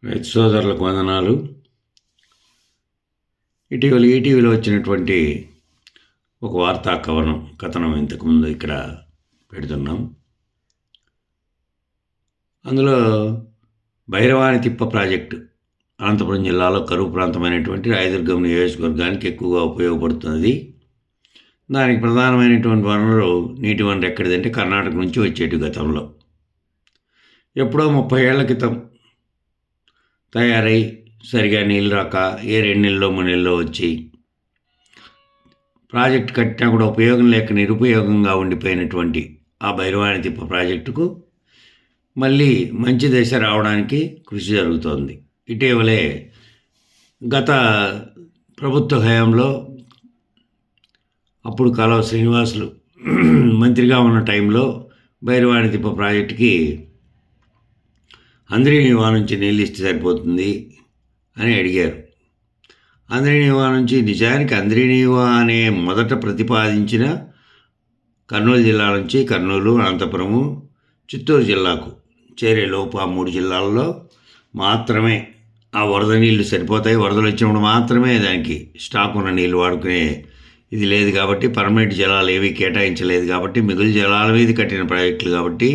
రైతు సోదరులకు వందనాలు. ఇటీవల ఈటీవీలో వచ్చినటువంటి ఒక వార్తా కథనం ఇంతకుముందు ఇక్కడ పెడుతున్నాం. అందులో భైరవాని తిప్ప ప్రాజెక్టు అనంతపురం జిల్లాలో కరువు ప్రాంతమైనటువంటి రాయదుర్గం నియోజకవర్గానికి ఎక్కువగా ఉపయోగపడుతున్నది. దానికి ప్రధానమైనటువంటి వనరు నీటి వనరు ఎక్కడిదంటే కర్ణాటక నుంచి వచ్చేటి గతంలో ఎప్పుడో 30 ఏళ్ల క్రితం తయారై సరిగా నీళ్ళు రాక 2 నెలల్లో 3 నెలల్లో వచ్చి ప్రాజెక్టు కట్టినా కూడా ఉపయోగం లేక నిరుపయోగంగా ఉండిపోయినటువంటి ఆ భైరవాని తిప్ప ప్రాజెక్టుకు మళ్ళీ మంచి దశ రావడానికి కృషి జరుగుతోంది. ఇటీవలే గత ప్రభుత్వ హయాంలో అప్పుడు కాలువ శ్రీనివాసులు మంత్రిగా ఉన్న టైంలో భైరవాని తిప్ప ప్రాజెక్టుకి అంద్రినీవా నుంచి నీళ్ళు ఇస్తే సరిపోతుంది అని అడిగారు. అంద్రినీవా నుంచి నిజానికి అంద్రినీవా అనే మొదట ప్రతిపాదించిన కర్నూలు జిల్లా నుంచి కర్నూలు, అనంతపురము, చిత్తూరు జిల్లాకు చేరేలోపు ఆ 3 జిల్లాల్లో మాత్రమే ఆ వరద నీళ్లు సరిపోతాయి. వరదలు వచ్చినప్పుడు మాత్రమే దానికి స్టాక్ ఉన్న నీళ్ళు వాడుకునే ఇది లేదు కాబట్టి, పర్మనెంట్ జలాలు ఏవి కేటాయించలేదు కాబట్టి, మిగులు జలాల మీద కట్టిన ప్రాజెక్టులు కాబట్టి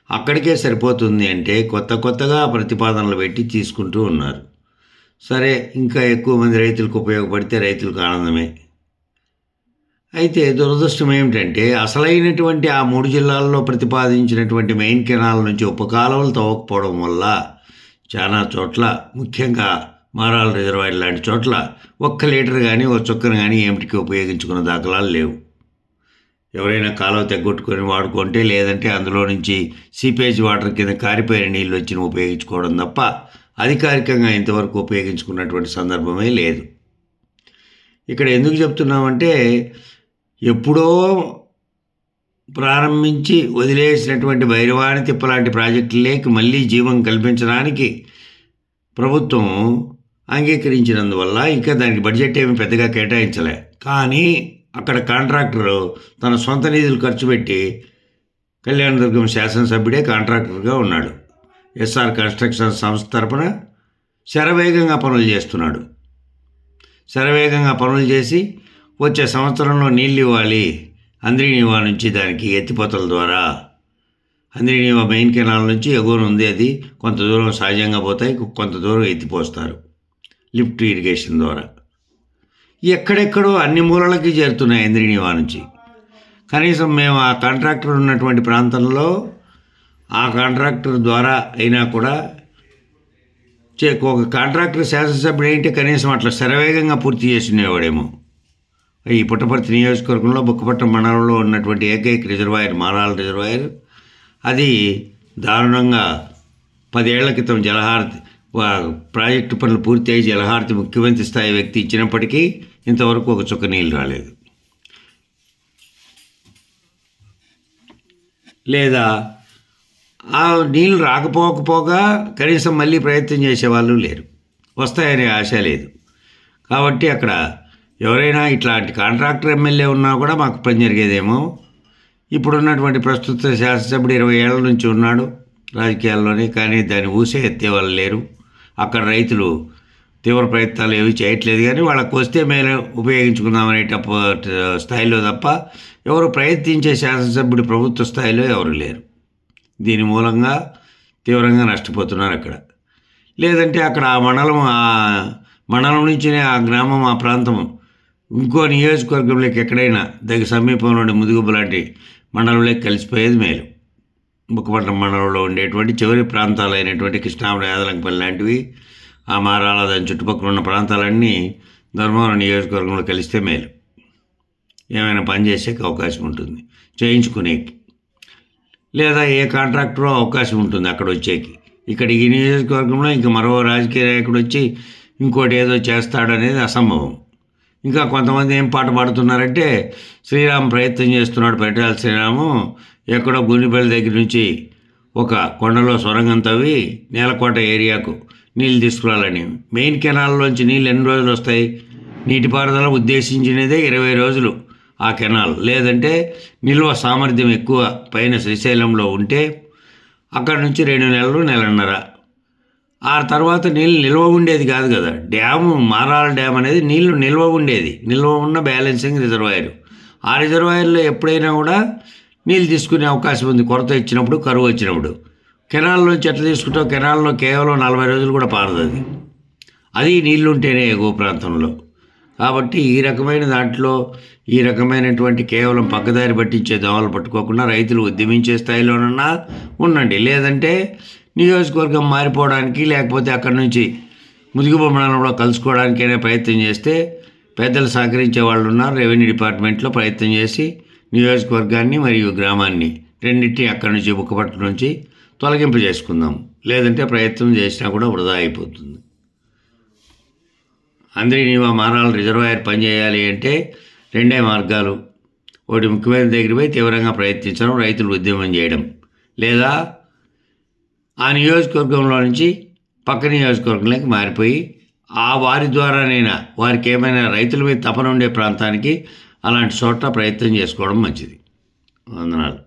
అక్కడికే సరిపోతుంది అంటే కొత్తగా ప్రతిపాదనలు పెట్టి తీసుకుంటూ ఉన్నారు. సరే, ఇంకా ఎక్కువ మంది రైతులకు ఉపయోగపడితే రైతులకు ఆనందమే. అయితే దురదృష్టం ఏమిటంటే అసలైనటువంటి ఆ 3 జిల్లాల్లో ప్రతిపాదించినటువంటి మెయిన్ కెనాల్ నుంచి ఉపకాలువలు తవ్వకపోవడం వల్ల చాలా చోట్ల, ముఖ్యంగా మారాల రిజర్వాయర్ లాంటి చోట్ల 1 లీటర్ కానీ 1 చుక్కను కానీ ఏమిటికి ఉపయోగించుకున్న దాఖలాలు లేవు. ఎవరైనా కాలువ తెగ్గొట్టుకొని వాడుకుంటే, లేదంటే అందులో నుంచి సీపేజ్ వాటర్ కింద కారిపోయిన నీళ్ళు వచ్చి ఉపయోగించుకోవడం తప్ప అధికారికంగా ఇంతవరకు ఉపయోగించుకున్నటువంటి సందర్భమే లేదు. ఇక్కడ ఎందుకు చెప్తున్నామంటే ఎప్పుడో ప్రారంభించి వదిలేసినటువంటి భైరవాని తిప్పలాంటి ప్రాజెక్టులేకి మళ్ళీ జీవం కల్పించడానికి ప్రభుత్వం అంగీకరించినందువల్ల ఇంకా దానికి బడ్జెట్ ఏమి పెద్దగా కేటాయించలే. కానీ అక్కడ కాంట్రాక్టర్ తన సొంత నిధులు ఖర్చు పెట్టి కళ్యాణదుర్గం శాసనసభ్యుడే కాంట్రాక్టర్గా ఉన్నాడు. ఎస్ఆర్ కన్స్ట్రక్షన్ సంస్థ తరపున శరవేగంగా పనులు చేస్తున్నాడు. శరవేగంగా పనులు చేసి వచ్చే సంవత్సరంలో నీళ్ళు ఇవ్వాలి అంద్రినీవా నుంచి దానికి ఎత్తిపోతల ద్వారా. అంద్రినీవా మెయిన్ కెనాల్ నుంచి ఎగువన ఉంది, అది కొంత దూరం సహజంగా పోతాయి, కొంత దూరం ఎత్తిపోస్తారు లిఫ్ట్ ఇరిగేషన్ ద్వారా. ఎక్కడెక్కడో అన్ని మూలలకి చేరుతున్నాయి అంద్రినీవా నుంచి. కనీసం మేము ఆ కాంట్రాక్టర్ ఉన్నటువంటి ప్రాంతంలో ఆ కాంట్రాక్టర్ ద్వారా అయినా కూడా ఒక కాంట్రాక్టర్ శాసనసభ్యుడు ఏంటి కనీసం అట్లా శరవేగంగా పూర్తి చేసినవాడేమో. ఈ పుట్టపర్తి నియోజకవర్గంలో బుక్కపట్నం మండలంలో ఉన్నటువంటి ఏకైక రిజర్వాయర్ మారాల రిజర్వాయర్, అది దారుణంగా 10 ఏళ్ల క్రితం జలహారతి ప్రాజెక్టు పనులు పూర్తి అయ్యి జలహారతి ముఖ్యమంత్రి స్థాయి వ్యక్తి ఇచ్చినప్పటికీ ఇంతవరకు 1 చుక్క నీళ్ళు రాలేదు. లేదా ఆ నీళ్ళు రాకపోకపోగా కనీసం మళ్ళీ ప్రయత్నం చేసేవాళ్ళు లేరు, వస్తాయనే ఆశ లేదు. కాబట్టి అక్కడ ఎవరైనా ఇట్లాంటి కాంట్రాక్టర్ ఎమ్మెల్యే ఉన్నా కూడా మాకు పని జరిగేదేమో. ఇప్పుడున్నటువంటి ప్రస్తుత శాసనసభ్యుడు 20 ఏళ్ల నుంచి ఉన్నాడు రాజకీయాల్లోనే, కానీ దాన్ని ఊసే ఎత్తే వాళ్ళు లేరు. అక్కడ రైతులు తీవ్ర ప్రయత్నాలు ఏవి చేయట్లేదు, కానీ వాళ్ళకు వస్తే మేము ఉపయోగించుకుందామనే స్థాయిలో తప్ప ఎవరు ప్రయత్నించే శాసనసభ్యుడు ప్రభుత్వ స్థాయిలో ఎవరు లేరు. దీని మూలంగా తీవ్రంగా నష్టపోతున్నారు అక్కడ. లేదంటే అక్కడ ఆ మండలం నుంచినే ఆ గ్రామం, ఆ ప్రాంతం ఇంకో నియోజకవర్గంలోకి ఎక్కడైనా దగ్గర సమీపంలోని ముదుగుబ్బ లాంటి మండలంలోకి కలిసిపోయేది మేలు. బుక్కపట్నం మండలంలో ఉండేటువంటి చివరి ప్రాంతాలైనటువంటి కృష్ణాపురం, యాదలంకపల్లి లాంటివి, ఆ మారాల దాని చుట్టుపక్కల ఉన్న ప్రాంతాలన్నీ ధర్మవరం నియోజకవర్గంలో కలిస్తే మేలు. ఏమైనా పని చేసేకి అవకాశం ఉంటుంది, చేయించుకునేకి. లేదా ఏ కాంట్రాక్టరో అవకాశం ఉంటుంది అక్కడ వచ్చేకి. ఇక్కడ ఈ నియోజకవర్గంలో ఇంకా మరో రాజకీయ నాయకుడు వచ్చి ఇంకోటి ఏదో చేస్తాడనేది అసంభవం. ఇంకా కొంతమంది ఏం పాట పాడుతున్నారంటే శ్రీరామ్ ప్రయత్నం చేస్తున్నాడు, పెట్టాలి శ్రీరాము ఎక్కడో గుండిపల్లి దగ్గర నుంచి ఒక కొండలో సొరంగం తవ్వి నేలకోట ఏరియాకు నీళ్ళు తీసుకురావాలని. మెయిన్ కెనాల్లోంచి నీళ్ళు ఎన్ని రోజులు వస్తాయి? నీటిపారుదల ఉద్దేశించినదే 20 రోజులు ఆ కెనాల్. లేదంటే నిల్వ సామర్థ్యం ఎక్కువ పైన శ్రీశైలంలో ఉంటే అక్కడ నుంచి 2 నెలలు, 1.5 ఆ తర్వాత నీళ్ళు నిల్వ ఉండేది కాదు కదా. డ్యాము మారాల డ్యామ్ అనేది నీళ్లు నిల్వ ఉండేది, నిల్వ ఉన్న బ్యాలెన్సింగ్ రిజర్వాయర్. ఆ రిజర్వాయర్లో ఎప్పుడైనా కూడా నీళ్ళు తీసుకునే అవకాశం ఉంది, కొరత ఇచ్చినప్పుడు, కరువు వచ్చినప్పుడు. కెనాల్లోంచి ఎట్లా తీసుకుంటాం, కెనాల్లో కేవలం 40 రోజులు కూడా పారదు అది, అది నీళ్ళు ఉంటేనే ఎగువ ప్రాంతంలో. కాబట్టి ఈ రకమైన దాంట్లో ఈ రకమైనటువంటి కేవలం పక్కదారి పట్టించే దోమలు పట్టుకోకుండా రైతులు ఉద్యమించే స్థాయిలోనన్నా ఉండండి. లేదంటే నియోజకవర్గం మారిపోవడానికి, లేకపోతే అక్కడి నుంచి ముదిగు బొమ్మడంలో కలుసుకోవడానికైనా ప్రయత్నం చేస్తే పెద్దలు సహకరించే వాళ్ళు ఉన్నారు. రెవెన్యూ డిపార్ట్మెంట్లో ప్రయత్నం చేసి నియోజకవర్గాన్ని మరియు గ్రామాన్ని రెండింటిని అక్కడి నుంచి బుక్కపట్టు నుంచి తొలగింపు చేసుకుందాం. లేదంటే ప్రయత్నం చేసినా కూడా వృధా అయిపోతుంది. అందరినీ మారాల రిజర్వాయర్ పనిచేయాలి అంటే 2 మార్గాలు. ఒకటి, ముఖ్యమైన దగ్గర పోయి తీవ్రంగా ప్రయత్నించడం, రైతులు ఉద్యమం చేయడం. లేదా ఆ నియోజకవర్గంలో నుంచి పక్క నియోజకవర్గంలోకి మారిపోయి ఆ వారి ద్వారానైనా వారికి ఏమైనా రైతుల మీద తపన ఉండే ప్రాంతానికి అలాంటి చోట్ల ప్రయత్నం చేసుకోవడం మంచిది. వందనాలు.